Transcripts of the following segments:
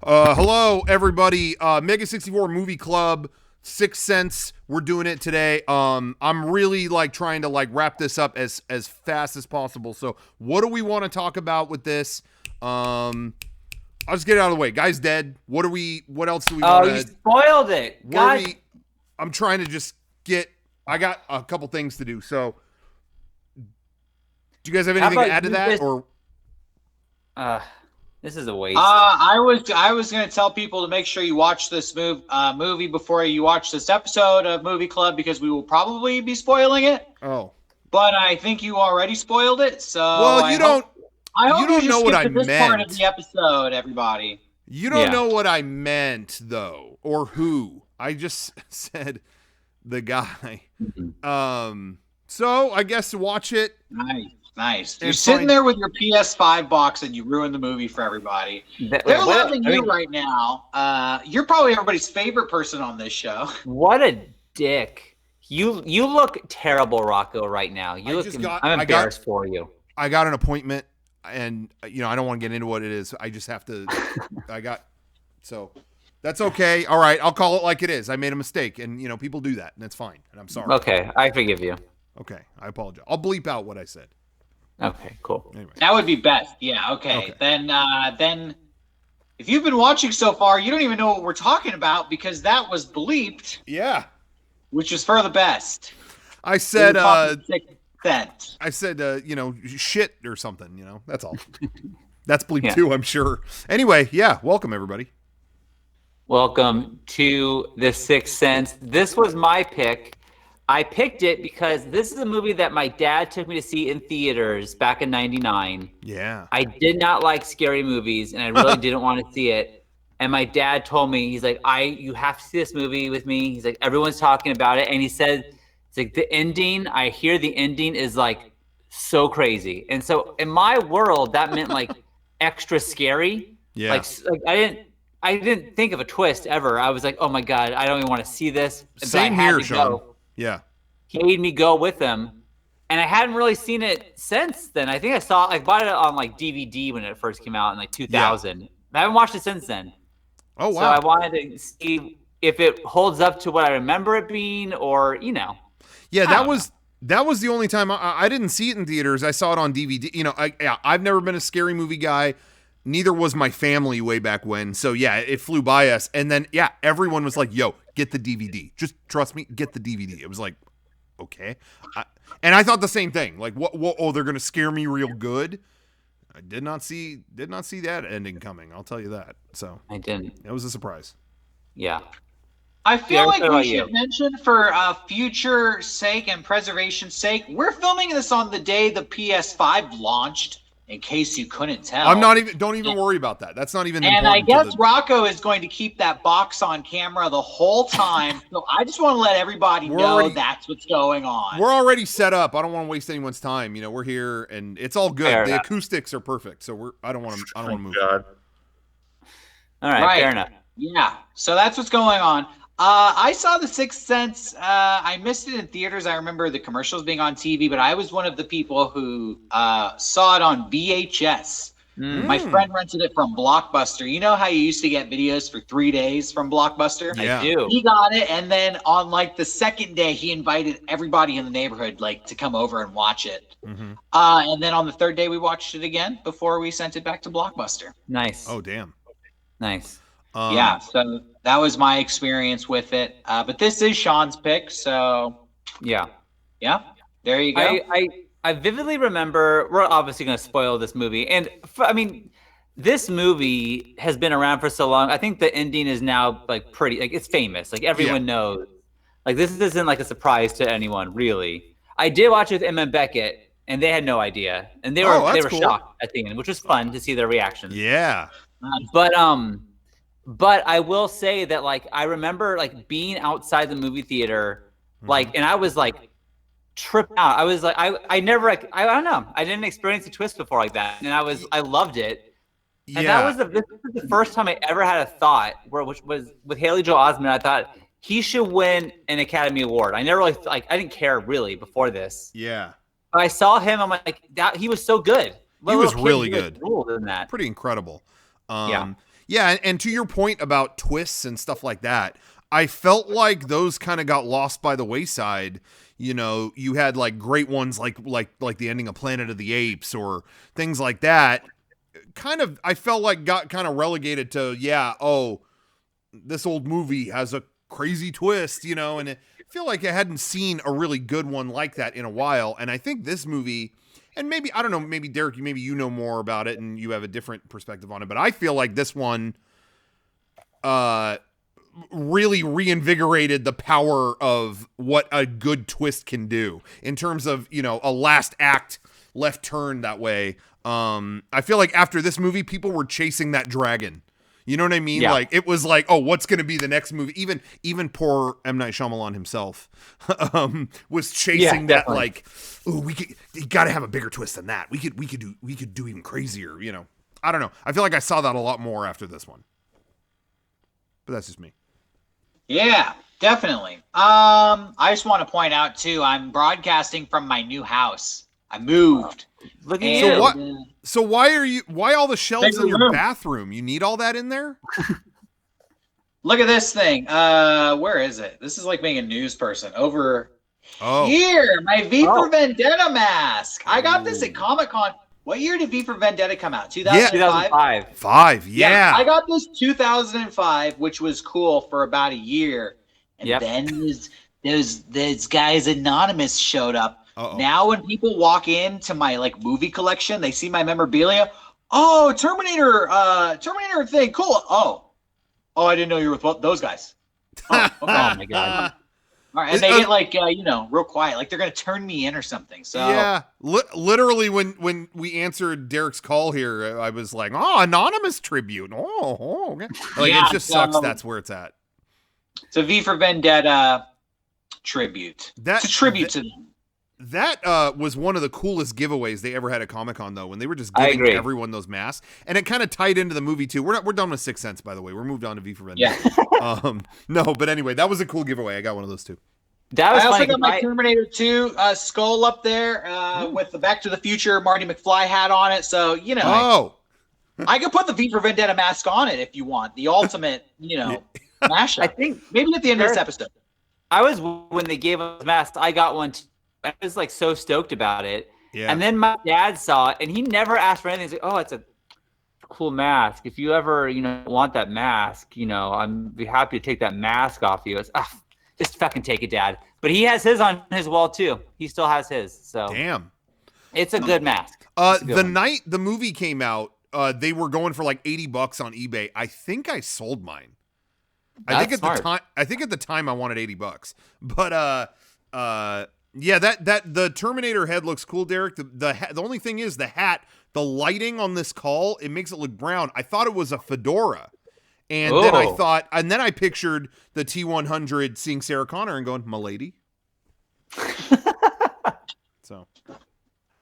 Hello, everybody. Mega64 Movie Club, Sixth Sense. We're doing it today. I'm really trying to wrap this up as fast as possible. So, what do we want to talk about with this? I'll just get it out of the way. Guy's dead. What else do we want to? Oh, you spoiled it. God. I'm trying to just get. I got a couple things to do. So, do you guys have anything to add to that, or? This is a waste. I was going to tell people to make sure you watch this movie before you watch this episode of Movie Club, because we will probably be spoiling it. Oh. But I think you already spoiled it, so well, I hope you don't know what I this meant. part of the episode, everybody. You don't know what I meant, though, or who. I just said the guy. So I guess watch it. Nice. You're sitting there with your PS5 box and you ruined the movie for everybody. They're loving you right now. You're probably everybody's favorite person on this show. What a dick. You look terrible, Rocco, right now. I'm embarrassed for you. I got an appointment, and I don't want to get into what it is. I just have to. So that's okay. All right, I'll call it like it is. I made a mistake, and people do that, and it's fine. And I'm sorry. Okay, I forgive you. Okay, I apologize. I'll bleep out what I said. Okay, cool. Anyway. That would be best. Yeah, okay. Then if you've been watching so far, you don't even know what we're talking about because that was bleeped. Yeah. Which is for the best. I said Cent. I said shit or something, that's all. That's bleep too, I'm sure. Anyway, welcome everybody. Welcome to The Sixth Sense. This was my pick. I picked it because this is a movie that my dad took me to see in theaters back in '99. Yeah. I did not like scary movies, and I really didn't want to see it. And my dad told me, he's like, you have to see this movie with me. He's like, everyone's talking about it. And he said, it's like the ending, I hear the ending is so crazy. And so in my world, that meant extra scary. Yeah. I didn't think of a twist ever. I was like, oh my God, I don't even want to see this. Same here, Sean. Yeah. He made me go with him. And I hadn't really seen it since then. I think I bought it on DVD when it first came out in 2000. Yeah. I haven't watched it since then. Oh, wow. So I wanted to see if it holds up to what I remember it being or, Yeah, that was the only time I didn't see it in theaters. I saw it on DVD. I've never been a scary movie guy. Neither was my family way back when. So, it flew by us. And then, everyone was like, yo, get the DVD. Just trust me, get the DVD. It was like, okay. And I thought the same thing. What? Oh, they're going to scare me real good. I did not see that ending coming. I'll tell you that. So I didn't. It was a surprise. Yeah. I feel like we should mention for future sake and preservation's sake, we're filming this on the day the PS5 launched. In case you couldn't tell, don't even worry about that. That's not even. And I guess Rocco is going to keep that box on camera the whole time. So I just want to let everybody know that's what's going on. We're already set up. I don't want to waste anyone's time. We're here and it's all good. Fair the enough. Acoustics are perfect. So I don't want to move. God. All right, fair enough. Yeah. So that's what's going on. I saw The Sixth Sense. I missed it in theaters. I remember the commercials being on TV, but I was one of the people who saw it on VHS. My friend rented it from Blockbuster. You know how you used to get videos for 3 days from Blockbuster? Yeah. I do. He got it, and then on the second day, he invited everybody in the neighborhood to come over and watch it. Mm-hmm. And then on the third day, we watched it again before we sent it back to Blockbuster. Nice. Oh, damn. Nice. So that was my experience with it. But this is Sean's pick, so yeah, there you go. I vividly remember. We're obviously going to spoil this movie, and this movie has been around for so long. I think the ending is now pretty it's famous. Everyone knows. This isn't a surprise to anyone really. I did watch it with Emma and Beckett, and they had no idea, and they were cool. shocked at the end, which was fun to see their reactions. Yeah. But I will say that I remember being outside the movie theater, and I was tripped out. I was I never I don't know. I didn't experience a twist before like that, and I loved it. And this was the first time I ever had a thought which was with Haley Joel Osment. I thought he should win an Academy Award. I never really I didn't care really before this. Yeah. But I saw him. I'm like that. He was so good. He was really good. Cool than that. Pretty incredible. Yeah, and to your point about twists and stuff like that, I felt like those kind of got lost by the wayside. You know, you had like great ones like the ending of Planet of the Apes or things like that. Kind of, I felt like got kind of relegated to, this old movie has a crazy twist, you know, and I feel like I hadn't seen a really good one like that in a while. And I think this movie, and maybe, I don't know, maybe Derek, maybe you know more about it and you have a different perspective on it, but I feel like this one really reinvigorated the power of what a good twist can do in terms of, you know, a last act left turn that way. I feel like after this movie, people were chasing that dragon. You know what I mean? Yeah. Like it was like, oh, what's going to be the next movie? Even poor M Night Shyamalan himself was chasing that. Definitely. Like, oh, you got to have a bigger twist than that. We could do even crazier. You know, I don't know. I feel like I saw that a lot more after this one, but that's just me. Yeah, definitely. I just want to point out too, I'm broadcasting from my new house. I moved. Look at And- you. So what? So why all the shelves Bigger in your room. bathroom? You need all that in there? Look at this thing. Where is it? This is like being a news person. Over Oh, here, my V for Oh. Vendetta mask. I got this at Ooh. Comic-Con. What year did V for Vendetta come out? 2005? 2005. 5. Yeah. I got this 2005, which was cool for about a year. And Yep. then those guys Anonymous showed up. Uh-oh. Now when people walk into my like movie collection, they see my memorabilia. Oh, Terminator thing. Cool. Oh, I didn't know you were with those guys. Oh, okay. Oh my God. All right. And they get like, real quiet. Like they're going to turn me in or something. So Yeah, literally when we answered Derek's call here, I was like, "Oh, anonymous tribute." Oh, okay. Like Yeah, it just sucks. so- That's where it's at. it's a V for Vendetta tribute. That It's a tribute to them. That was one of the coolest giveaways they ever had at Comic-Con, though, when they were just I giving agree. everyone those masks, and it kind of tied into the movie too. We're done with Sixth Sense, by the way. We're moved on to V for Vendetta. Yeah. No, but anyway, that was a cool giveaway. I got one of those too. That was I also funny. got my 'Cause Terminator 2 skull up there with the Back to the Future Marty McFly hat on it. So, Oh, I could put the V for Vendetta mask on it if you want. The ultimate, mashup. I think Maybe at the end of this Sure. episode. I was when they gave us masks. I got one. I was like so stoked about it. yeah. And then my dad saw it, and he never asked for anything. He's like, "Oh, it's a cool mask. If you ever, want that mask, I'm be happy to take that mask off you." It's, just fucking take it, Dad. But he has his on his wall too. He still has his. So Damn. it's a good mask. It's a good The one. night the movie came out, they were going for like $80 on eBay. I think I sold mine. I think That's at the time I wanted $80. But yeah, that the Terminator head looks cool, Derek. The only thing is the hat, the lighting on this call, it makes it look brown. I thought it was a fedora. And then I pictured the T-100 seeing Sarah Connor and going, "Milady." So,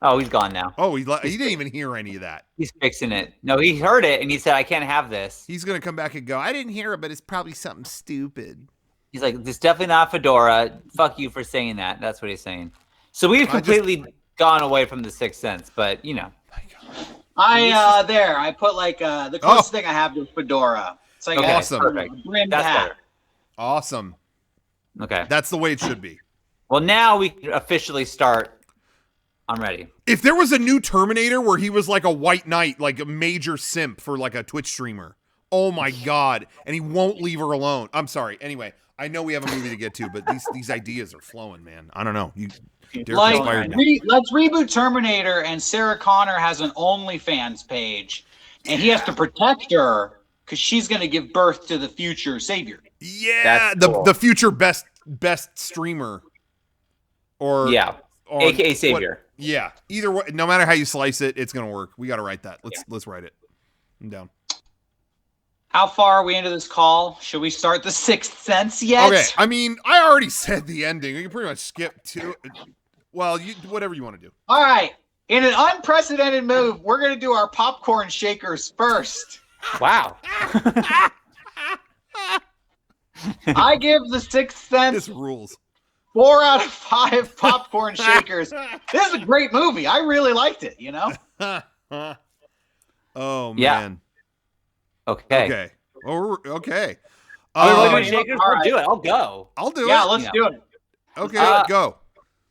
Oh, he's gone now. he didn't even hear any of that. He's fixing it. No, he heard it and he said, "I can't have this." He's gonna come back and go, "I didn't hear it, but it's probably something stupid." He's like, "It's definitely not Fedora. Fuck you for saying that." That's what he's saying. So we've completely gone away from the Sixth Sense, but I put like the closest thing I have to Fedora. It's like Okay, Awesome. perfect. brimmed That's hat. better. Awesome. Okay. That's the way it should be. Well, now we can officially start. I'm ready. If there was a new Terminator where he was like a white knight, like a major simp for like a Twitch streamer, oh my God. And he won't leave her alone. I'm sorry. Anyway, I know we have a movie to get to, but these ideas are flowing, man. I don't know. Derek Like, inspired me. let's reboot Terminator, and Sarah Connor has an OnlyFans page, and he has to protect her because she's going to give birth to the future savior. Yeah, That's cool. the future best streamer. Or Yeah. or AKA what- Savior. yeah. Either way, no matter how you slice it, it's gonna work. We gotta write that. Let's write it. I'm down. How far are we into this call? Should we start the Sixth Sense yet? Okay, I mean, I already said the ending. We can pretty much skip to. Well, whatever you want to do. All right. In an unprecedented move, we're going to do our popcorn shakers first. Wow. I give the Sixth This Sense rules. 4 out of 5 popcorn shakers. This is a great movie. I really liked it, Oh Yeah. man. Okay. Okay. Okay. Are we Um, doing shakers? all We'll right. do it. I'll go. I'll do Yeah, it. let's do it. Okay, it. go.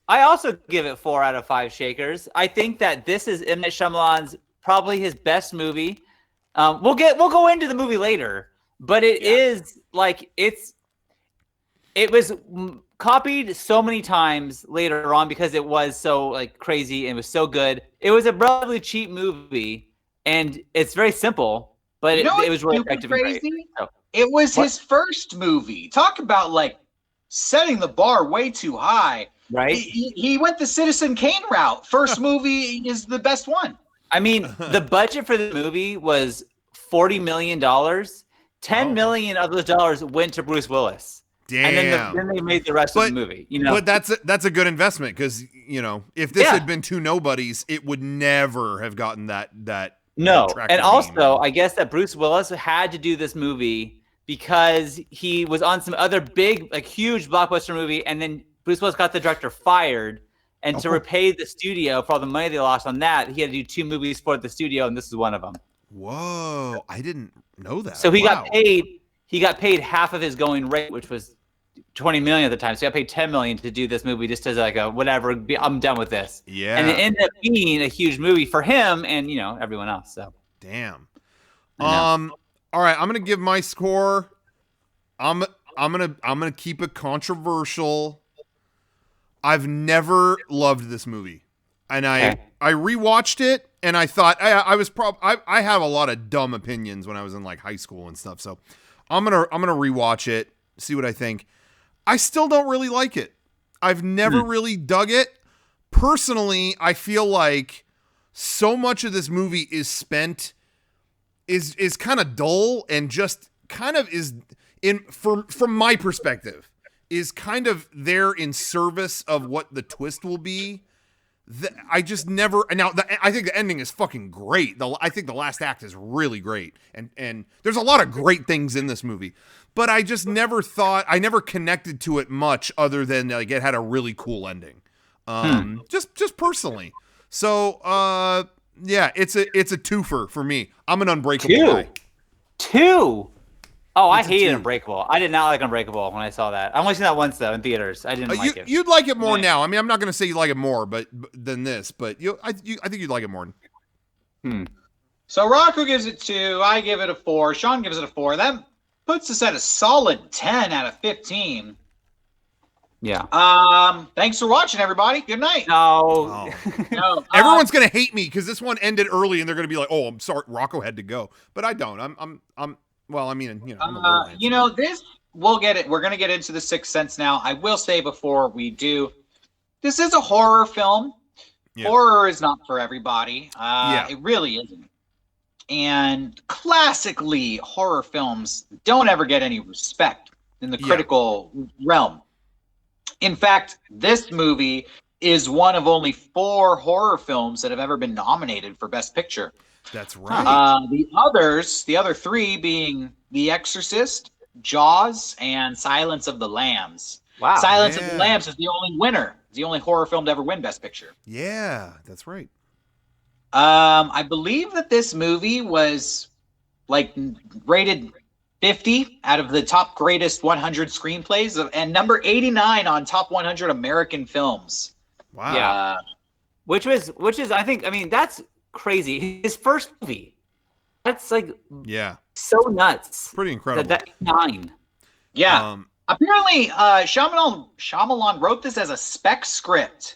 I also give it 4 out of 5 shakers. I think that this is M Night Shyamalan's probably his best movie. We'll go into the movie later, but it is like it was copied so many times later on because it was so like crazy and it was so good. It was a relatively cheap movie and it's very simple, but You know it was really what's effective super and great. crazy? So, It was What? his first movie. Talk about like setting the bar way too high. right? He went the Citizen Kane route. First movie is the best one. I mean, the budget for the movie was $40 million. $10 million of those dollars went to Bruce Willis. Damn. And then they made the rest of the movie. You know, But that's a good investment because if this had been two nobodies, it would never have gotten that. No, attractive and also name. I guess that Bruce Willis had to do this movie because he was on some other big, like huge blockbuster movie, and then Bruce Willis got the director fired, and to repay the studio for all the money they lost on that, he had to do 2 movies for the studio, and this is one of them. Whoa, I didn't know that. So he Wow. got paid. He got paid half of his going rate, which was $20 million at the time. So he got paid $10 million to do this movie, just as like a whatever. I'm done with this. Yeah. And it ended up being a huge movie for him and everyone else. So Damn. I know. All right, I'm gonna give my score. I'm gonna keep it controversial. I've never loved this movie, and I rewatched it, and I thought I have a lot of dumb opinions when I was in like high school and stuff. So I'm gonna rewatch it, see what I think. I still don't really like it. I've never really dug it. Personally, I feel like so much of this movie is spent is kind of dull and just kind of is from my perspective is kind of there in service of what the twist will be. I just never. Now, I think the ending is fucking great. I think the last act is really great, and there's a lot of great things in this movie. But I just never thought. I never connected to it much, other than like it had a really cool ending. Just personally. So, yeah, it's a twofer for me. I'm an Unbreakable guy. 2. Oh, I It's a hated 2. Unbreakable. I did not like Unbreakable when I saw that. I only seen that once though in theaters. I didn't like it. You'd like it more now. I mean, I'm not going to say you like it more, than this, but I think you'd like it more. So Rocco gives it 2. I give it a 4. Sean gives it a 4. That puts us at a solid 10 out of 15. Yeah. Thanks for watching, everybody. Good night. No. No, Everyone's going to hate me because this one ended early, and they're going to be like, "Oh, I'm sorry, Rocco had to go," but I don't. I'm. Well, I mean, I'm a little this we'll get it. We're gonna get into the Sixth Sense now. I will say before we do, this is a horror film. Yeah. Horror is not for everybody. Yeah. It really isn't. And classically, horror films don't ever get any respect in the critical realm. In fact, this movie is one of only 4 horror films that have ever been nominated for Best Picture. That's right. The other 3 being The Exorcist, Jaws, and Silence of the Lambs. Wow. Silence of the Lambs is the only winner. It's the only horror film to ever win Best Picture. Yeah, that's right. I believe that this movie was like rated 50 out of the top greatest 100 screenplays and number 89 on top 100 American films. Wow. Yeah. Which is I mean that's crazy. His first movie. That's like so nuts. Pretty incredible. That 9. Yeah. Apparently, Shyamalan wrote this as a spec script,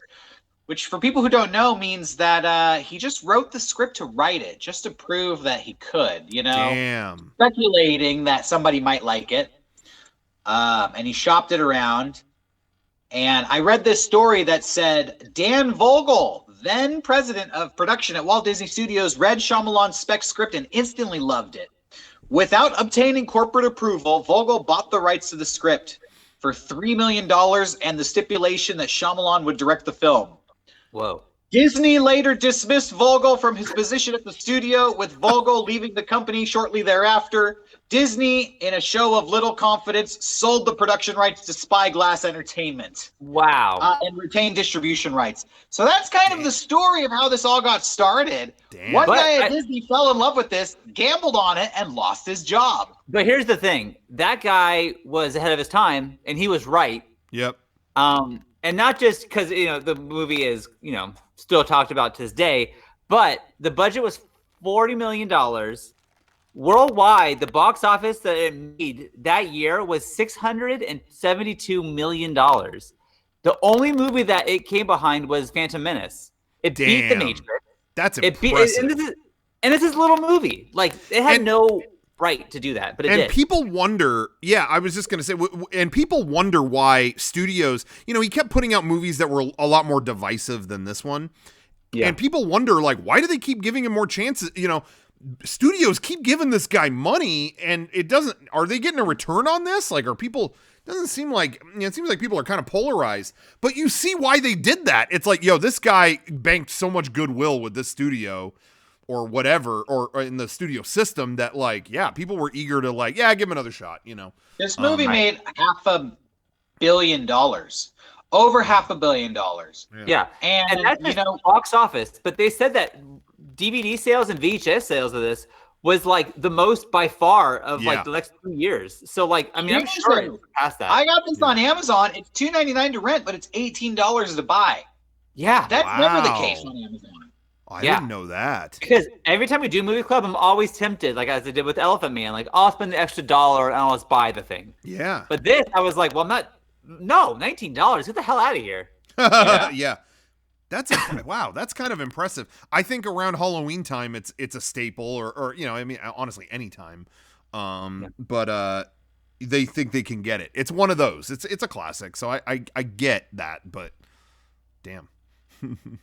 which for people who don't know means that he just wrote the script to write it, just to prove that he could, Damn. speculating that somebody might like it. And he shopped it around. And I read this story that said Dan Vogel, then president of production at Walt Disney Studios, read Shyamalan's spec script and instantly loved it. Without obtaining corporate approval, Vogel bought the rights to the script for $3 million and the stipulation that Shyamalan would direct the film. Whoa. Disney later dismissed Vogel from his position at the studio, with Vogel leaving the company shortly thereafter. Disney, in a show of little confidence, sold the production rights to Spyglass Entertainment. Wow. And retained distribution rights. So that's kind of the story of how this all got started. One guy at Disney fell in love with this, gambled on it, and lost his job. But here's the thing. That guy was ahead of his time, and he was right. Yep. And not just because, the movie is, still talked about to this day, but the budget was $40 million. Worldwide, the box office that it made that year was $672 million. The only movie that it came behind was Phantom Menace. It beat The Matrix. That's impressive. And it's this little movie. Like, it had no right to do that, but it did. And people wonder, I was just going to say, and people wonder why studios, he kept putting out movies that were a lot more divisive than this one. Yeah. And people wonder, like, why do they keep giving him more chances? Studios keep giving this guy money, and are they getting a return on this? Like, doesn't seem like, it seems like people are kind of polarized, but you see why they did that. It's like, this guy banked so much goodwill with this studio or whatever, or in the studio system that, like, people were eager to, like, give him another shot, This movie made $500 million. Over $500 million. Yeah. And that's just box office. But they said that DVD sales and VHS sales of this was, like, the most by far of, like, the next 2 years. So, like, I mean, I'm sure it's past that. I got this on Amazon. It's $2.99 to rent, but it's $18 to buy. Yeah. That's never the case on Amazon. I didn't know that. Because every time we do Movie Club, I'm always tempted, like as I did with Elephant Man. Like, I'll spend the extra $1 and I'll just buy the thing. Yeah. But this, I was like, well, $19. Get the hell out of here. Yeah. That's wow. That's kind of impressive. I think around Halloween time, it's a staple, or I mean, honestly, anytime. But they think they can get it. It's one of those. It's a classic. So I get that, but damn.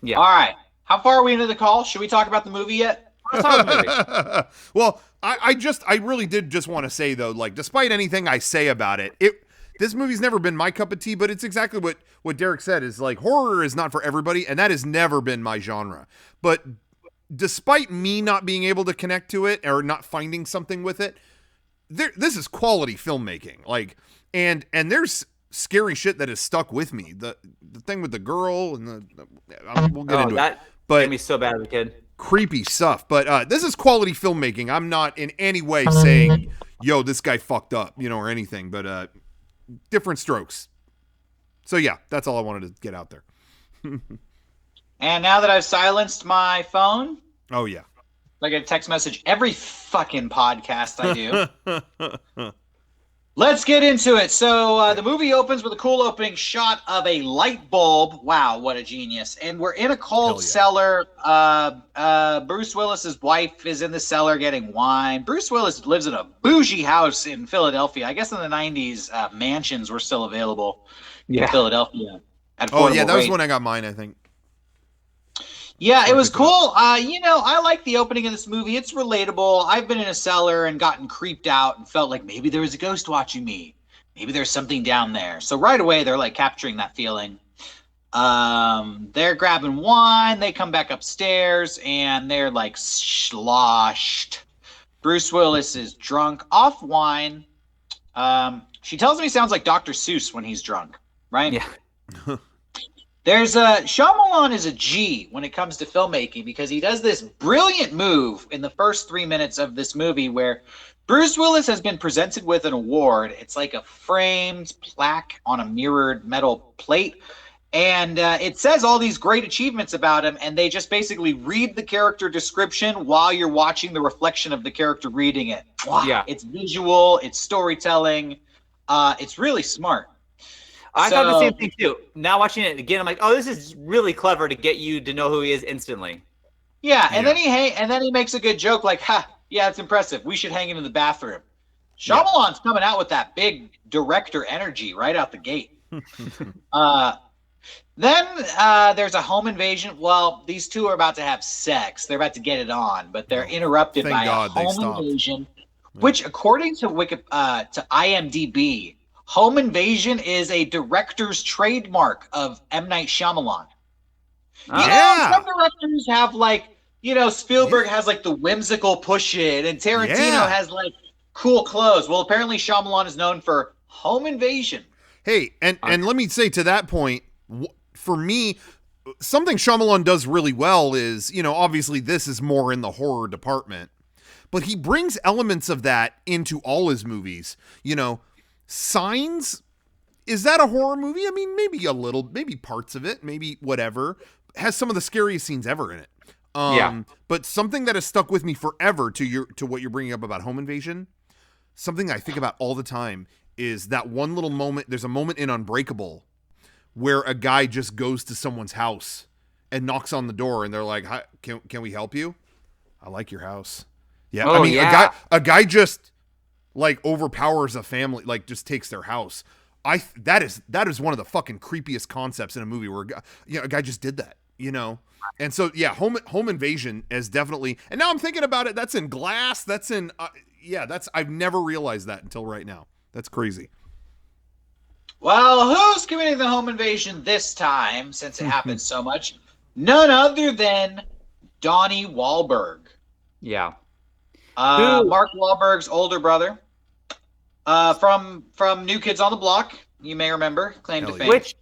Yeah. All right. How far are we into the call? Should we talk about the movie yet? Let's talk about the movie. Well, I really did just want to say, though, like, despite anything I say about it, this movie's never been my cup of tea, but it's exactly what Derek said, is like, horror is not for everybody, and that has never been my genre. But despite me not being able to connect to it or not finding something with it, this is quality filmmaking. Like, and there's scary shit that has stuck with me. The thing with the girl and we'll get into it. But made me so bad as a kid. Creepy stuff. But this is quality filmmaking. I'm not in any way saying, yo, this guy fucked up, or anything. But different strokes. So yeah, that's all I wanted to get out there. And now that I've silenced my phone, oh yeah, I get a text message every fucking podcast I do. Let's get into it. So the movie opens with a cool opening shot of a light bulb. Wow, what a genius. And we're in a cold cellar. Bruce Willis's wife is in the cellar getting wine. Bruce Willis lives in a bougie house in Philadelphia. I guess in the 90s, mansions were still available in Philadelphia. That was when I got mine, I think. Yeah, it was cool. I like the opening of this movie. It's relatable. I've been in a cellar and gotten creeped out and felt like maybe there was a ghost watching me. Maybe there's something down there. So right away, they're like capturing that feeling. They're grabbing wine. They come back upstairs and they're like sloshed. Bruce Willis is drunk off wine. She tells me he sounds like Dr. Seuss when he's drunk, right? Yeah. Shyamalan is a G when it comes to filmmaking, because he does this brilliant move in the first 3 minutes of this movie where Bruce Willis has been presented with an award. It's like a framed plaque on a mirrored metal plate. And it says all these great achievements about him, and they just basically read the character description while you're watching the reflection of the character reading it. Wow. Yeah. It's visual, it's storytelling. It's really smart. I thought the same thing too. Now watching it again, I'm like, oh, this is really clever to get you to know who he is instantly. Yeah, and then he makes a good joke like, "Ha, yeah, it's impressive. We should hang it in the bathroom." Shyamalan's coming out with that big director energy right out the gate. Then there's a home invasion. Well, these two are about to have sex. They're about to get it on, but they're interrupted by a home invasion, which, according to IMDb, home invasion is a director's trademark of M Night Shyamalan. Oh. You know, Yeah. some directors have like, you know, Spielberg has like the whimsical push it, and Tarantino has like cool clothes. Well, apparently Shyamalan is known for home invasion. Hey, and let me say to that point, for me, something Shyamalan does really well is, you know, obviously this is more in the horror department, but he brings elements of that into all his movies. You know, Signs, is that a horror movie? I mean, maybe a little, maybe parts of it, maybe whatever. Has some of the scariest scenes ever in it. But something that has stuck with me forever to what you're bringing up about home invasion, something I think about all the time is that one little moment. There's a moment in Unbreakable where a guy just goes to someone's house and knocks on the door, and they're like, "Hi, can we help you? I like your house." Yeah, Oh, I mean, yeah. a guy just like overpowers a family, like just takes their house. That is one of the fucking creepiest concepts in a movie where a guy just did that, you know. And so yeah, home invasion is definitely. And now I'm thinking about it. That's in Glass. That's in I've never realized that until right now. That's crazy. Well, who's committing the home invasion this time, since it happens so much? None other than Donnie Wahlberg. Yeah. Mark Wahlberg's older brother. From New Kids on the Block, you may remember, claim to fame. Which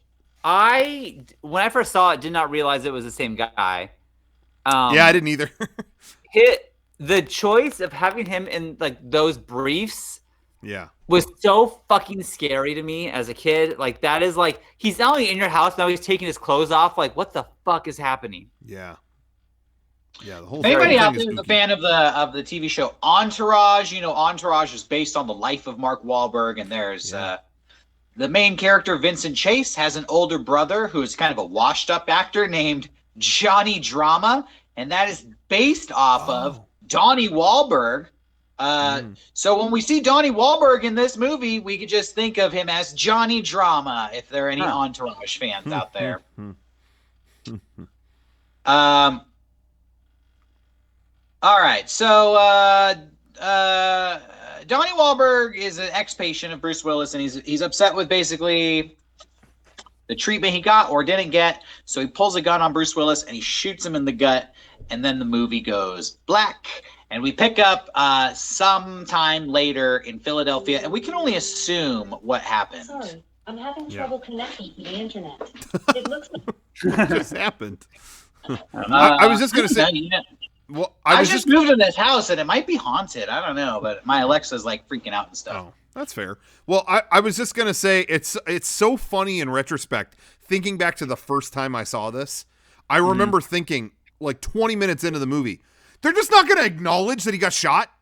when I first saw it, did not realize it was the same guy. Yeah, I didn't either. The choice of having him in like those briefs was so fucking scary to me as a kid. Like, that is like, he's not only in your house, now he's taking his clothes off. Like, what the fuck is happening? Yeah, the whole. If anybody out there is a fan of the TV show Entourage, you know Entourage is based on the life of Mark Wahlberg, and there's the main character Vincent Chase has an older brother who is kind of a washed-up actor named Johnny Drama, and that is based off of Donnie Wahlberg. So when we see Donnie Wahlberg in this movie, we could just think of him as Johnny Drama, if there are any Entourage fans out there. All right, so Donnie Wahlberg is an ex-patient of Bruce Willis, and he's upset with basically the treatment he got or didn't get. So he pulls a gun on Bruce Willis and he shoots him in the gut, and then the movie goes black. And we pick up sometime later in Philadelphia, and we can only assume what happened. Sorry, I'm having trouble connecting to the internet. It looks like what just happened. I was just gonna say. Well, I just moved in this house, and it might be haunted. I don't know, but my Alexa's like freaking out and stuff. Oh, that's fair. Well, I was just gonna say it's so funny in retrospect. Thinking back to the first time I saw this, I remember thinking like 20 minutes into the movie, they're just not gonna acknowledge that he got shot.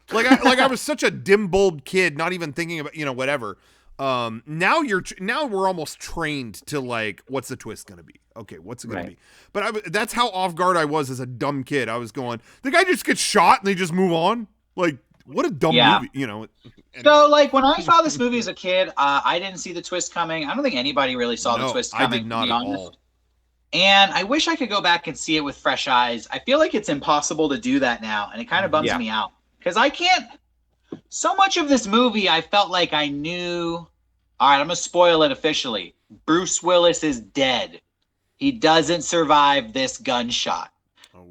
I was such a dim-bulbed kid, not even thinking about whatever. Now we're almost trained to like, what's the twist gonna be? Okay, what's it gonna be? But that's how off guard I was as a dumb kid. I was going, the guy just gets shot and they just move on. Like, what a dumb movie, Anyway. So, like, when I saw this movie as a kid, I didn't see the twist coming. I don't think anybody really saw the twist coming. I did not at all. And I wish I could go back and see it with fresh eyes. I feel like it's impossible to do that now, and it kind of bums me out because I can't. So much of this movie, I felt like I knew. All right, I'm gonna spoil it officially. Bruce Willis is dead. He doesn't survive this gunshot.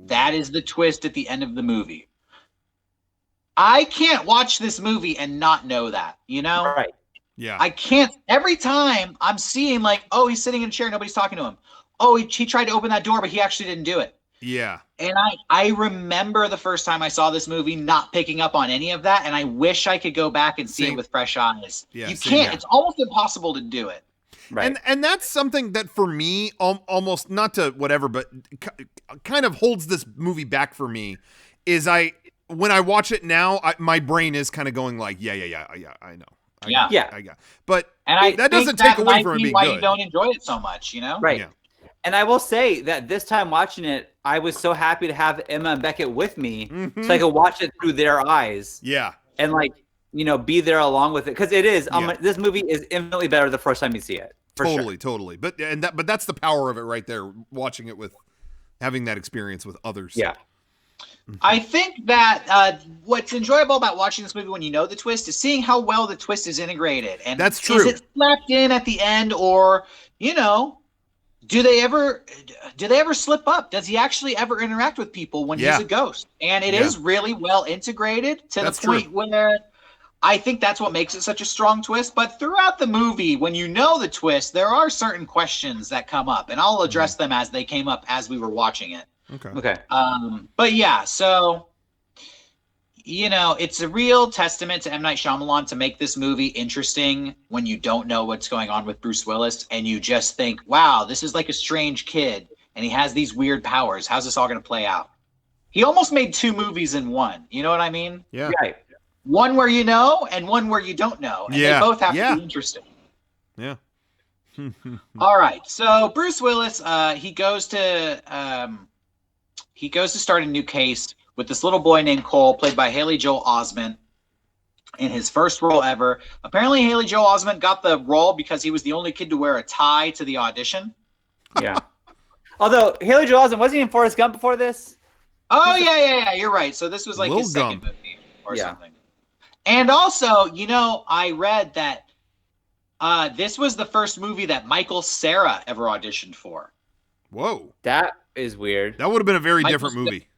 That is the twist at the end of the movie. I can't watch this movie and not know that, you know? Right. Yeah. I can't. Every time I'm seeing like, oh, he's sitting in a chair, nobody's talking to him. Oh, he tried to open that door, but he actually didn't do it. Yeah. And I remember the first time I saw this movie not picking up on any of that, and I wish I could go back and see it with fresh eyes. Yeah, you can't. It's almost impossible to do it. Right. And that's something that for me, almost not to whatever, but kind of holds this movie back for me, is when I watch it now, my brain is kind of going like, yeah, I know. I got. But that doesn't take away from it being why good. you don't enjoy it so much, you know? Right. Yeah. And I will say that this time watching it, I was so happy to have Emma and Beckett with me so I could watch it through their eyes. Yeah. And like, be there along with it. Because it is, this movie is infinitely better the first time you see it. Totally. But that's the power of it right there, watching it having that experience with others. Yeah. I think that what's enjoyable about watching this movie when you know the twist is seeing how well the twist is integrated. And that's true. Is it slapped in at the end, or, do they ever slip up? Does he actually ever interact with people when he's a ghost? And it is really well integrated to the point where I think that's what makes it such a strong twist. But throughout the movie, when you know the twist, there are certain questions that come up, and I'll address them as they came up as we were watching it. Okay. But yeah, so it's a real testament to M Night Shyamalan to make this movie interesting when you don't know what's going on with Bruce Willis, and you just think, wow, this is like a strange kid, and he has these weird powers. How's this all going to play out? He almost made 2 movies in one. You know what I mean? Yeah. Right. One where you know and one where you don't know. And they both have to be interesting. Yeah. All right. So Bruce Willis, he goes to start a new case with this little boy named Cole, played by Haley Joel Osment, in his first role ever. Apparently, Haley Joel Osment got the role because he was the only kid to wear a tie to the audition. Yeah. Although Haley Joel Osment wasn't he in Forrest Gump before this? Oh yeah. You're right. So this was like his second movie or something. And also, I read that this was the first movie that Michael Cera ever auditioned for. Whoa. That is weird. That would have been a very different movie.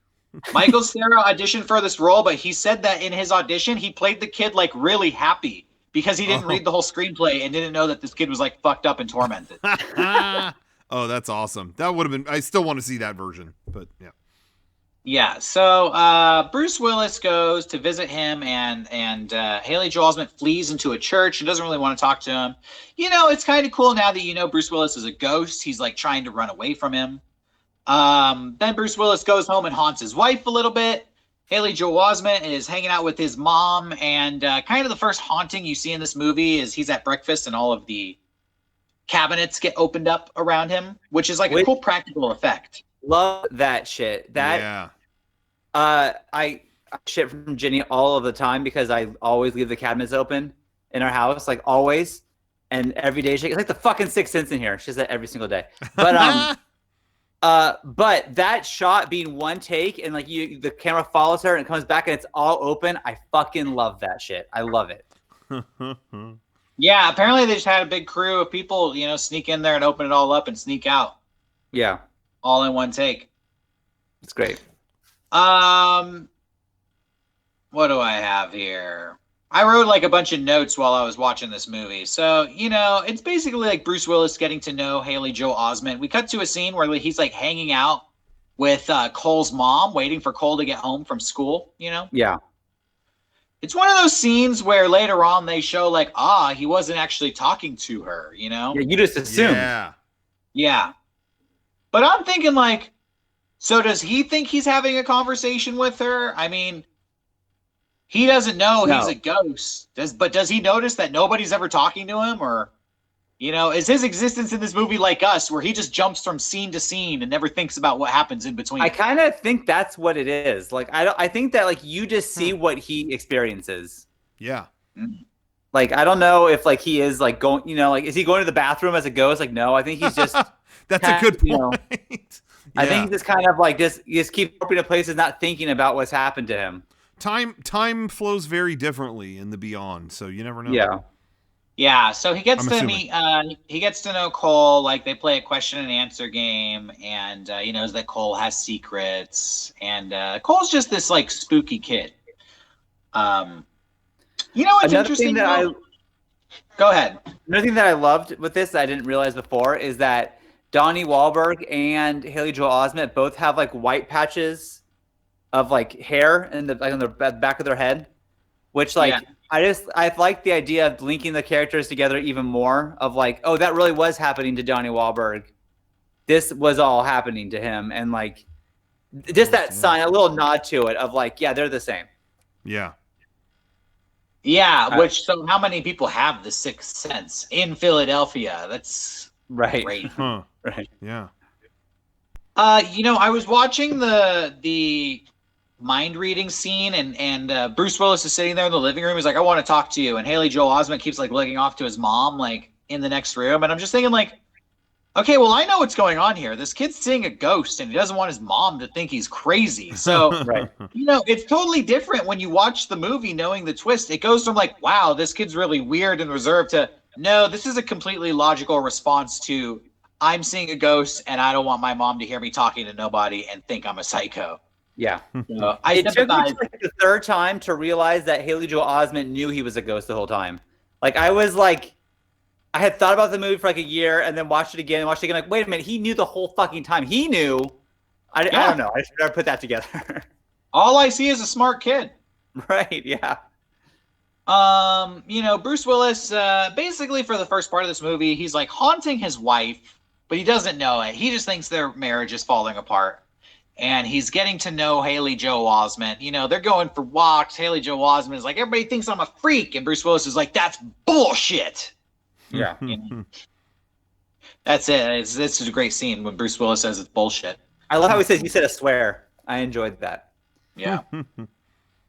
Michael Cera auditioned for this role, but he said that in his audition, he played the kid like really happy because he didn't read the whole screenplay and didn't know that this kid was like fucked up and tormented. Oh, that's awesome. That would have been, I still want to see that version, but yeah. Yeah, so Bruce Willis goes to visit him, and Haley Joel Osment flees into a church and doesn't really want to talk to him. It's kind of cool now that Bruce Willis is a ghost. He's like trying to run away from him. Then Bruce Willis goes home and haunts his wife a little bit. Haley Joel Osment is hanging out with his mom, and kind of the first haunting you see in this movie is he's at breakfast and all of the cabinets get opened up around him, which is like a cool practical effect. Love that shit. I shit from Ginny all of the time because I always leave the cabinets open in our house, like always. And every day, it's like the fucking Sixth Sense in here. She says that every single day. But but that shot being one take and like the camera follows her and it comes back and it's all open. I fucking love that shit. I love it. Yeah, apparently they just had a big crew of people, sneak in there and open it all up and sneak out. Yeah. All in one take. It's great. What do I have here? I wrote like a bunch of notes while I was watching this movie. So, it's basically like Bruce Willis getting to know Haley Joel Osment. We cut to a scene where he's like hanging out with Cole's mom, waiting for Cole to get home from school, Yeah. It's one of those scenes where later on they show like, he wasn't actually talking to her, Yeah, you just assume. Yeah. But I'm thinking like, so does he think he's having a conversation with her? I mean, he doesn't know he's a ghost. Does he notice that nobody's ever talking to him? Or, is his existence in this movie like us, where he just jumps from scene to scene and never thinks about what happens in between? I kind of think that's what it is. Like, I think that like you just see what he experiences. Yeah. Like, I don't know if like he is like going, like, is he going to the bathroom as a ghost? Like, no, I think he's just. That's a good point. I think he just kind of like just keeps opening to places, not thinking about what's happened to him. Time flows very differently in the Beyond, so you never know. Yeah. So he gets to meet. He gets to know Cole. Like they play a question and answer game, and he knows that Cole has secrets, and Cole's just this like spooky kid. What's interesting? Go ahead. Another thing that I loved with this that I didn't realize before is that Donnie Wahlberg and Haley Joel Osment both have like white patches of like hair in on the back of their head, which like I like the idea of linking the characters together even more. Of like, oh, that really was happening to Donnie Wahlberg. This was all happening to him, and like just that sign, a little nod to it of like, yeah, they're the same. Yeah. Yeah, so how many people have the Sixth Sense in Philadelphia? That's right. Great. Huh. Right. Yeah. I was watching the mind reading scene, and Bruce Willis is sitting there in the living room. He's like, I want to talk to you. And Haley Joel Osment keeps like looking off to his mom, like in the next room. And I'm just thinking like, okay, well, I know what's going on here. This kid's seeing a ghost and he doesn't want his mom to think he's crazy. So, right. It's totally different when you watch the movie knowing the twist. It goes from like, wow, this kid's really weird and reserved to, no, this is a completely logical response to I'm seeing a ghost and I don't want my mom to hear me talking to nobody and think I'm a psycho. Yeah. So I It took me sympathize. to, like, the third time to realize that Haley Joel Osment knew he was a ghost the whole time. Like, I was like, I had thought about the movie for like a year and then watched it again and watched it again. Like, wait a minute, he knew the whole fucking time. He knew. I don't know. I just never put that together. All I see is a smart kid. Right? Yeah. Bruce Willis, basically for the first part of this movie, he's like haunting his wife, but he doesn't know it. He just thinks their marriage is falling apart. And he's getting to know Haley Joel Osment. They're going for walks. Haley Joel Osment is like, everybody thinks I'm a freak. And Bruce Willis is like, that's bullshit. Yeah. That's it. This is a great scene when Bruce Willis says it's bullshit. I love how he says, "You said a swear." I enjoyed that. Yeah.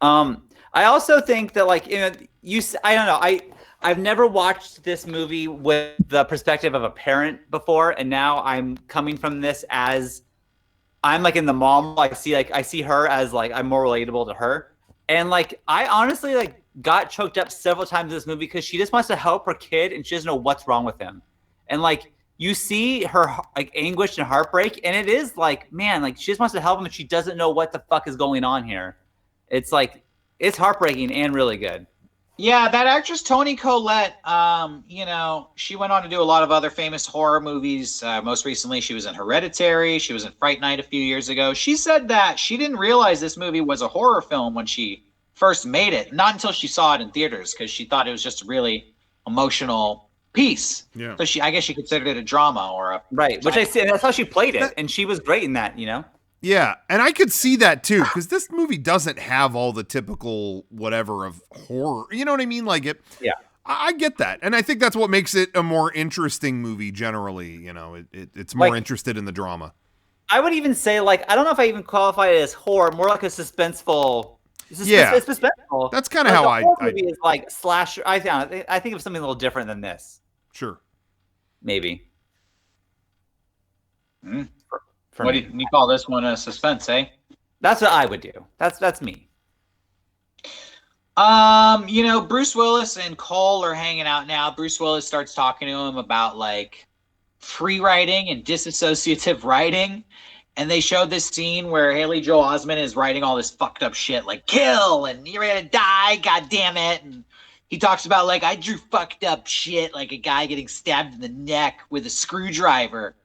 I also think that, like, I don't know. I've never watched this movie with the perspective of a parent before, and now I'm coming from this as I'm like in the mom. I see her as like I'm more relatable to her, and like I honestly like got choked up several times in this movie because she just wants to help her kid and she doesn't know what's wrong with him, and like you see her like anguish and heartbreak, and it is like, man, like she just wants to help him and she doesn't know what the fuck is going on here. It's like it's heartbreaking and really good. Yeah, that actress Toni Collette, she went on to do a lot of other famous horror movies. Most recently, she was in Hereditary. She was in Fright Night a few years ago. She said that she didn't realize this movie was a horror film when she first made it, not until she saw it in theaters, because she thought it was just a really emotional piece. Yeah. So I guess she considered it a drama or a Right, which I see, and that's how she played it, and she was great in that. Yeah, and I could see that too, because this movie doesn't have all the typical whatever of horror. You know what I mean? Like it. Yeah. I get that, and I think that's what makes it a more interesting movie. Generally, it's more Like, interested in the drama. I would even say, like, I don't know if I even qualify it as horror, more like a suspenseful. Yeah. It's suspenseful. That's kind of Like, how a horror movie is like slasher. I think of something a little different than this. Sure. Maybe. For what me. do you call this one a suspense, eh? That's what I would do. That's me. Bruce Willis and Cole are hanging out now. Bruce Willis starts talking to him about like free writing and disassociative writing. And they showed this scene where Haley Joel Osment is writing all this fucked up shit like kill and you're gonna die, god damn it. And he talks about like I drew fucked up shit like a guy getting stabbed in the neck with a screwdriver.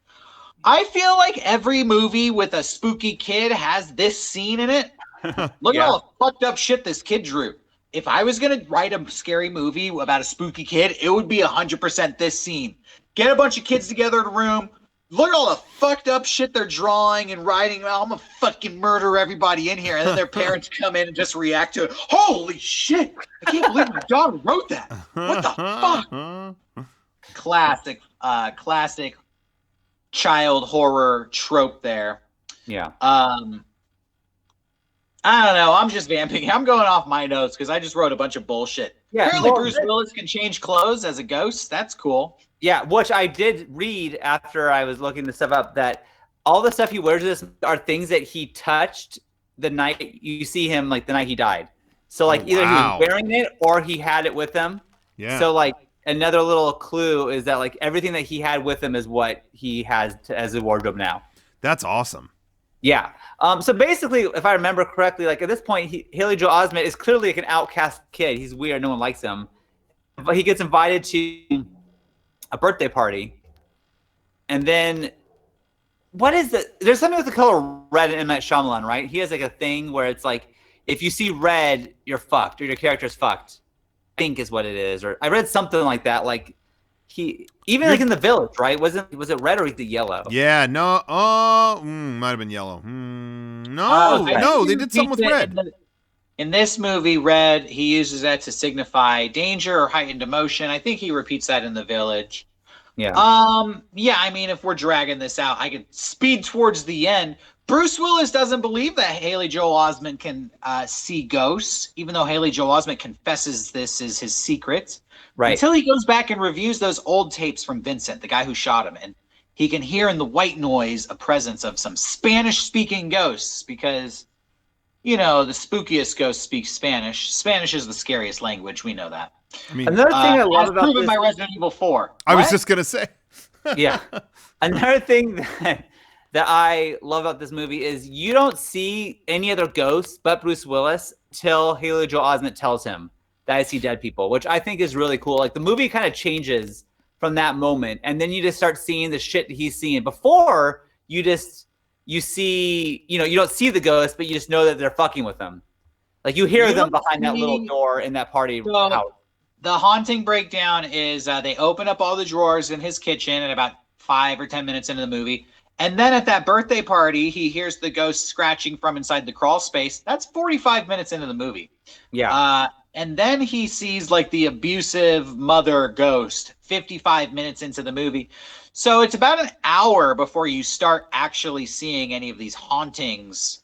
I feel like every movie with a spooky kid has this scene in it. Look at all the fucked up shit this kid drew. If I was going to write a scary movie about a spooky kid, it would be 100% this scene. Get a bunch of kids together in a room. Look at all the fucked up shit they're drawing and writing. I'm going to fucking murder everybody in here. And then their parents come in and just react to it. Holy shit. I can't believe my daughter wrote that. What the fuck? Classic child horror trope there. Yeah. I don't know. I'm just vamping. I'm going off my notes because I just wrote a bunch of bullshit. Yeah, Apparently Bruce Willis can change clothes as a ghost. That's cool. Yeah, which I did read after I was looking this stuff up, that all the stuff he wears this are things that he touched the night you see him, like the night he died. So like either he was wearing it or he had it with him. Yeah. So like another little clue is that like everything that he had with him is what he has as a wardrobe now. That's awesome. Yeah. So basically, if I remember correctly, like at this point, Haley Joel Osment is clearly like an outcast kid. He's weird. No one likes him. But he gets invited to a birthday party. And then what is it? There's something with the color red in M Night Shyamalan, right? He has like a thing where it's like, if you see red, you're fucked, or your character's fucked. I think is what it is. Or I read something like that. Like like in The Village, right? Was it red or was it yellow? Yeah, no. Might have been yellow. No, they did something with red. In this movie, red, he uses that to signify danger or heightened emotion. I think he repeats that in The Village. Yeah. Yeah, I mean, if we're dragging this out, I could speed towards the end. Bruce Willis doesn't believe that Haley Joel Osment can see ghosts, even though Haley Joel Osment confesses this is his secret. Right. Until he goes back and reviews those old tapes from Vincent, the guy who shot him. And he can hear in the white noise a presence of some Spanish-speaking ghosts because, the spookiest ghost speaks Spanish. Spanish is the scariest language. We know that. I mean, another thing I love about proven this, by Resident Evil 4. I was What? just going to say. Yeah. Another thing that I love about this movie is you don't see any other ghosts but Bruce Willis till Haley Joel Osment tells him that I see dead people, which I think is really cool. Like the movie kind of changes from that moment, and then you just start seeing the shit that he's seeing. Before, you see, you don't see the ghosts, but you just know that they're fucking with him. Like you hear them behind that little door in that party house. The haunting breakdown is they open up all the drawers in his kitchen at about 5 or 10 minutes into the movie. And then at that birthday party, he hears the ghost scratching from inside the crawl space. That's 45 minutes into the movie. Yeah. And then he sees like the abusive mother ghost 55 minutes into the movie. So it's about an hour before you start actually seeing any of these hauntings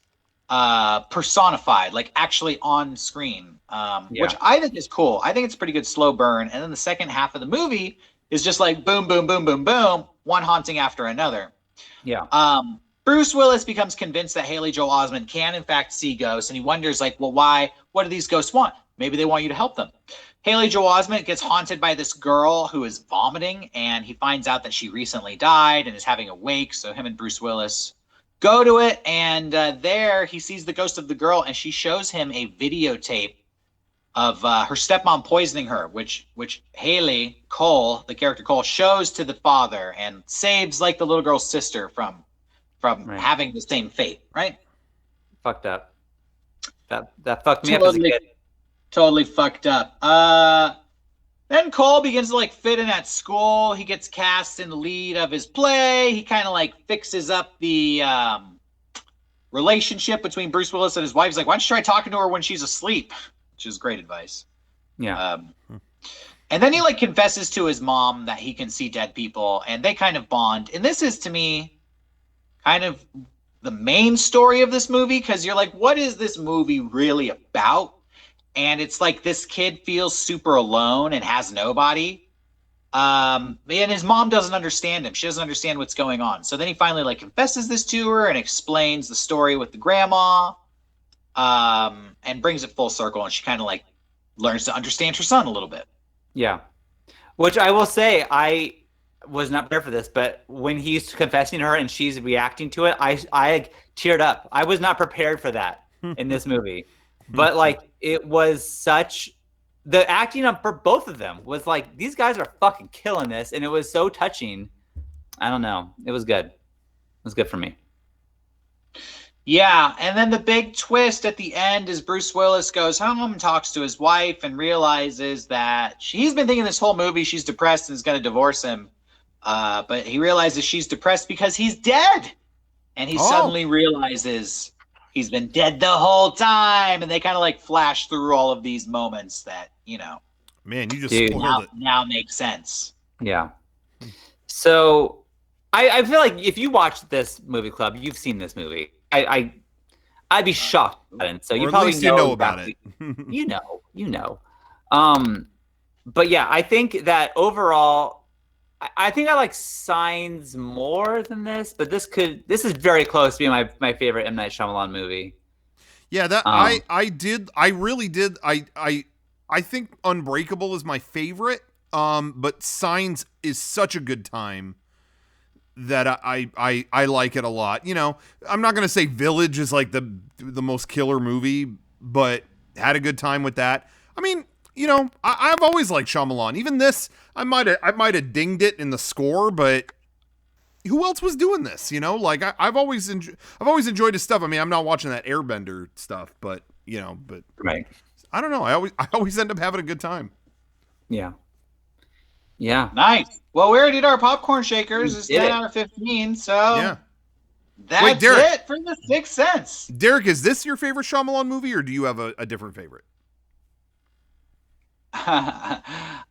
personified, like actually on screen, which I think is cool. I think it's a pretty good slow burn. And then the second half of the movie is just like boom, boom, boom, boom, boom, one haunting after another. Yeah. Bruce Willis becomes convinced that Haley Joel Osment can in fact see ghosts, and he wonders like, well, why? What do these ghosts want? Maybe they want you to help them. Haley Joel Osment gets haunted by this girl who is vomiting, and he finds out that she recently died and is having a wake. So him and Bruce Willis go to it, and there he sees the ghost of the girl, and she shows him a videotape of her stepmom poisoning her, which Haley Cole, the character Cole, shows to the father and saves like the little girl's sister from having the same fate. Right? Fucked up. That fucked me up as a kid. Totally fucked up. Then Cole begins to like fit in at school. He gets cast in the lead of his play. He kind of like fixes up the relationship between Bruce Willis and his wife. He's like, why don't you try talking to her when she's asleep? Which is great advice. Yeah. And then he like confesses to his mom that he can see dead people, and they kind of bond. And this is to me kind of the main story of this movie, because you're like, what is this movie really about? And it's like this kid feels super alone and has nobody. And his mom doesn't understand him. She doesn't understand what's going on. So then he finally like confesses this to her and explains the story with the grandma, and brings it full circle. And she kind of like learns to understand her son a little bit. Yeah. Which I will say, I was not prepared for this, but when he's confessing to her and she's reacting to it, I teared up. I was not prepared for that in this movie. But like it was such, the acting for both of them was like, these guys are fucking killing this, and it was so touching. I don't know, it was good. It was good for me. Yeah, and then the big twist at the end is Bruce Willis goes home and talks to his wife and realizes that he's been thinking this whole movie she's depressed and is going to divorce him, but he realizes she's depressed because he's dead, and he suddenly realizes he's been dead the whole time, and they kind of like flash through all of these moments that, man, you just spoiled it. Now make sense. Yeah. So I feel like if you watch this movie club, you've seen this movie. I'd be shocked about it. So you probably know about it. you know. But yeah, I think that overall, I think I like Signs more than this, but this is very close to being my favorite M Night Shyamalan movie. Yeah, that I really did. I think Unbreakable is my favorite. But Signs is such a good time that I like it a lot. I'm not gonna say Village is like the most killer movie, but had a good time with that. I mean, I've always liked Shyamalan. Even this, I might have dinged it in the score, but who else was doing this? Like I've always enjoyed his stuff. I mean, I'm not watching that Airbender stuff, but right. I don't know. I always end up having a good time. Yeah. Yeah. Nice. Well, we already did our popcorn shakers. It's 10 out of 15. So yeah. That's it for The Sixth Sense. Derek, is this your favorite Shyamalan movie, or do you have a different favorite? I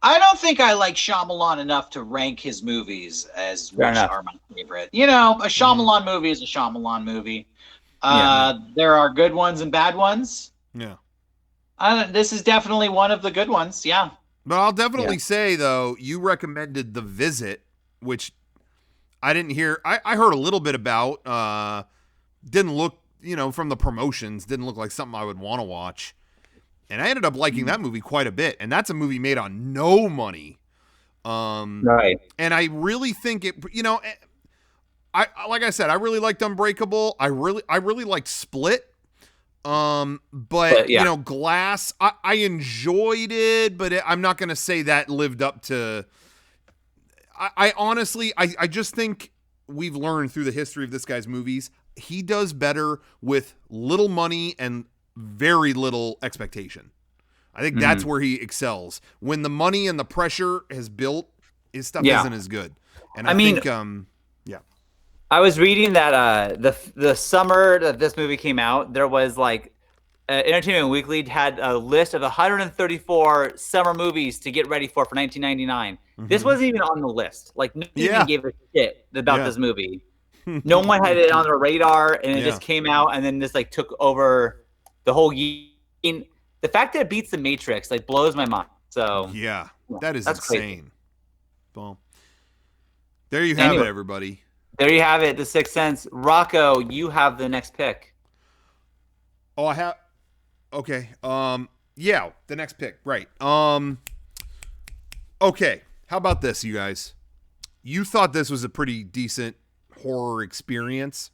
don't think I like Shyamalan enough to rank his movies as which are my favorite. A Shyamalan movie is a Shyamalan movie. There are good ones and bad ones. Yeah. This is definitely one of the good ones. Yeah. But I'll definitely say, though, you recommended The Visit, which I didn't hear. I heard a little bit about. Didn't look, from the promotions, didn't look like something I would want to watch. And I ended up liking that movie quite a bit. And that's a movie made on no money. Right. And I really think it, I like I said, I really liked Unbreakable. I really liked Split. But yeah. Glass, I enjoyed it, but I'm not going to say that lived up to. I honestly, I just think we've learned through the history of this guy's movies, he does better with little money and very little expectation. I think that's where he excels. When the money and the pressure has built, his stuff isn't as good. And I think, I was reading that the summer that this movie came out, there was like Entertainment Weekly had a list of 134 summer movies to get ready for 1999. This wasn't even on the list. Like, no one even gave a shit about this movie. No one had it on their radar, and it just came out, and then this like took over the whole year. The fact that it beats The Matrix like blows my mind. So that's insane. Crazy. Well, there you have it, everybody. There you have it, The Sixth Sense. Rocco, you have the next pick. Oh, I have. Okay. The next pick. Right. Okay. How about this, you guys? You thought this was a pretty decent horror experience.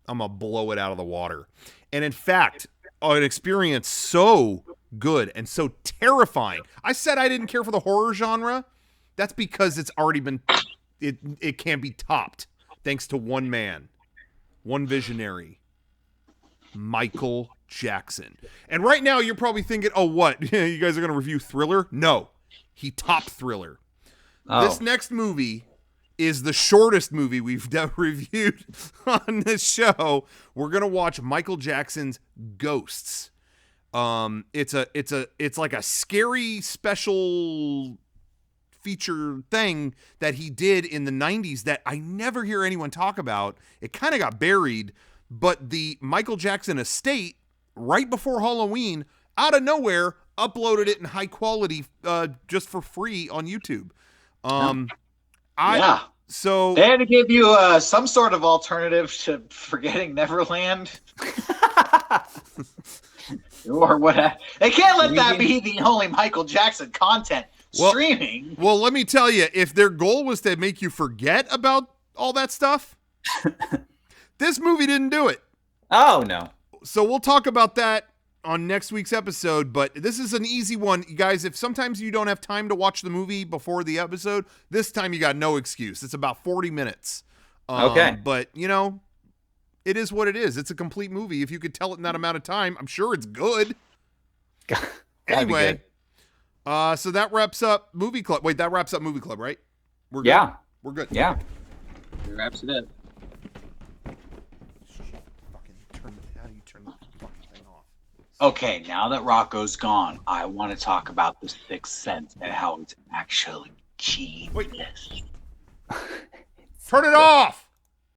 I'm gonna blow it out of the water. And in fact, an experience so good and so terrifying. I said I didn't care for the horror genre. That's because it's already been. It can't be topped thanks to one man, one visionary, Michael Jackson. And right now you're probably thinking, oh, what? You guys are going to review Thriller? No, he topped Thriller. Oh. This next movie is the shortest movie we've reviewed on this show. We're going to watch Michael Jackson's Ghosts. It's like a scary special feature thing that he did in the 90s that I never hear anyone talk about. It kind of got buried, but the Michael Jackson estate, right before Halloween, out of nowhere, uploaded it in high quality just for free on YouTube. So they had to give you some sort of alternative to Forgetting Neverland. Or what? They can't let that be the only Michael Jackson content. Streaming. Well, let me tell you, if their goal was to make you forget about all that stuff, this movie didn't do it. Oh, no. So we'll talk about that on next week's episode, but this is an easy one. You guys, if sometimes you don't have time to watch the movie before the episode, this time you got no excuse. It's about 40 minutes. Okay. But, it is what it is. It's a complete movie. If you could tell it in that amount of time, I'm sure it's good. Anyway. So that wraps up Movie Club. Wait, that wraps up Movie Club, right? We're good? Yeah. We're good. Yeah. It wraps it up. How do you turn the fucking thing off? Okay, now that Rocco's gone, I want to talk about The Sixth Sense and how it's actually genius. Wait. Turn it off!